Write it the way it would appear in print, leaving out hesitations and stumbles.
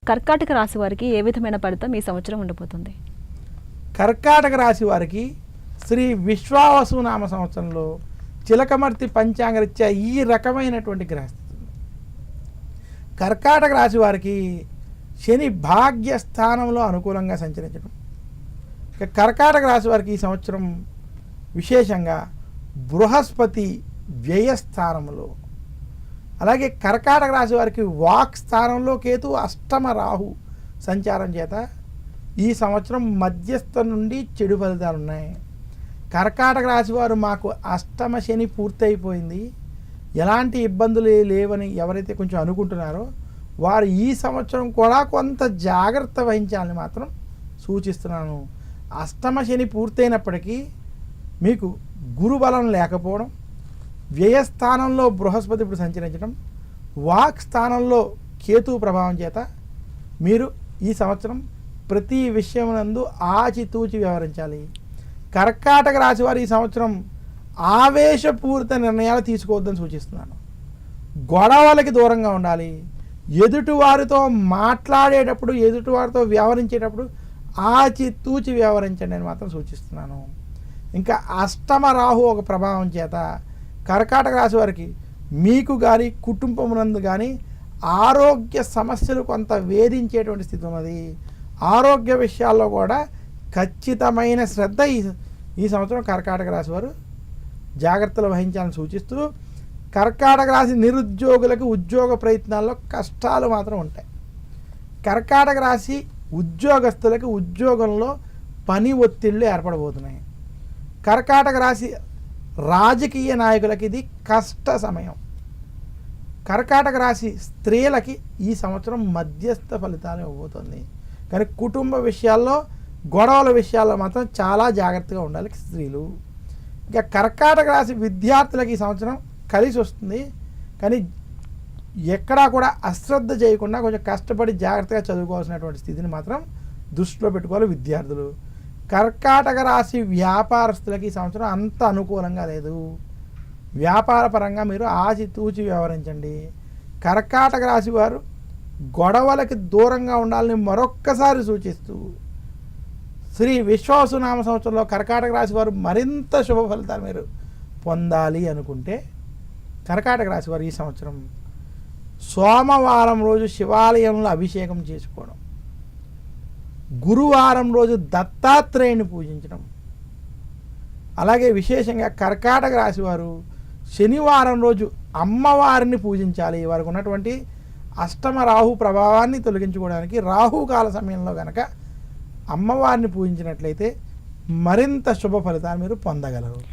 కర్కాటక రాశి వారికి ఏ విధమైన ఫలితం ఈ సంవత్సరం ఉండబోతుంది? కర్కాటక రాశి వారికి శ్రీ విశ్వావసు నామ సంవత్సరంలో చిలకమర్తి పంచాంగరీత్యా ఈ రకమైనటువంటి గ్రహస్థితి ఉంది. కర్కాటక రాశి వారికి శని భాగ్యస్థానంలో అనుకూలంగా సంచరించడం. ఇక కర్కాటక రాశి వారికి ఈ సంవత్సరం విశేషంగా బృహస్పతి వ్యయస్థానంలో, అలాగే కర్కాటక రాశి వారికి వాక్ స్థానంలో కేతు, అష్టమ రాహు సంచారం చేత ఈ సంవత్సరం మధ్యస్థ నుండి చెడు ఫలితాలు ఉన్నాయి. కర్కాటక రాశి వారు మాకు అష్టమ శని పూర్తయిపోయింది, ఎలాంటి ఇబ్బందులు లేవని ఎవరైతే కొంచెం అనుకుంటున్నారో వారు ఈ సంవత్సరం కూడా కొంత జాగ్రత్త వహించాలని మాత్రం సూచిస్తున్నాను. అష్టమ శని పూర్తయినప్పటికీ మీకు గురుబలం లేకపోవడం, వ్యయస్థానంలో బృహస్పతి ఇప్పుడు సంచరించడం, వాక్ స్థానంలో కేతు ప్రభావం చేత మీరు ఈ సంవత్సరం ప్రతి విషయమునందు ఆచితూచి వ్యవహరించాలి. కర్కాటక రాశి వారు ఈ సంవత్సరం ఆవేశపూరిత నిర్ణయాలు తీసుకోవద్దని సూచిస్తున్నాను. గొడవలకి దూరంగా ఉండాలి. ఎదుటివారితో మాట్లాడేటప్పుడు, ఎదుటివారితో వ్యవహరించేటప్పుడు ఆచితూచి వ్యవహరించండి అని మాత్రం సూచిస్తున్నాను. ఇంకా అష్టమ రాహు ఒక ప్రభావం చేత కర్కాటక రాశి వారికి మీకు కానీ కుటుంబమునందు కానీ ఆరోగ్య సమస్యలు కొంత వేధించేటువంటి స్థితి ఉన్నది. ఆరోగ్య విషయాల్లో కూడా ఖచ్చితమైన శ్రద్ధ ఈ సంవత్సరం కర్కాటక రాశి వారు జాగ్రత్తలు వహించాలని సూచిస్తూ, కర్కాటక రాశి నిరుద్యోగులకు ఉద్యోగ ప్రయత్నాల్లో కష్టాలు మాత్రం ఉంటాయి. కర్కాటక రాశి ఉద్యోగస్తులకు ఉద్యోగంలో పని ఒత్తిళ్లు ఏర్పడబోతున్నాయి. కర్కాటక రాశి రాజకీయ నాయకులకి ఇది కష్ట సమయం. కర్కాటక రాశి స్త్రీలకి ఈ సంవత్సరం మధ్యస్థ ఫలితాలు ఇవ్వబోతుంది. కానీ కుటుంబ విషయాల్లో, గొడవల విషయాల్లో మాత్రం చాలా జాగ్రత్తగా ఉండాలి స్త్రీలు. ఇంకా కర్కాటక రాశి విద్యార్థులకు ఈ సంవత్సరం కలిసి వస్తుంది. కానీ ఎక్కడా కూడా అశ్రద్ధ చేయకుండా కొంచెం కష్టపడి జాగ్రత్తగా చదువుకోవాల్సినటువంటి స్థితిని మాత్రం దృష్టిలో పెట్టుకోవాలి విద్యార్థులు. కర్కాటక రాశి వ్యాపారస్తులకి ఈ సంవత్సరం అంత అనుకూలంగా లేదు. వ్యాపార పరంగా మీరు ఆచితూచి వ్యవహరించండి. కర్కాటక రాశి వారు గొడవలకి దూరంగా ఉండాలని మరొక్కసారి సూచిస్తూ, శ్రీ విశ్వావసునామ సంవత్సరంలో కర్కాటక రాశి వారు మరింత శుభ ఫలితాలు మీరు పొందాలి అనుకుంటే, కర్కాటక రాశి వారు ఈ సంవత్సరం సోమవారం రోజు శివాలయంలో అభిషేకం చేసుకోవడం, గురువారం రోజు దత్తాత్రేయుని పూజించడం, అలాగే విశేషంగా కర్కాటక రాశి వారు శనివారం రోజు అమ్మవారిని పూజించాలి. వారికి ఉన్నటువంటి అష్టమ రాహు ప్రభావాన్ని తొలగించుకోవడానికి రాహుకాల సమయంలో కనుక అమ్మవారిని పూజించినట్లయితే మరింత శుభ ఫలితాలు మీరు పొందగలరు.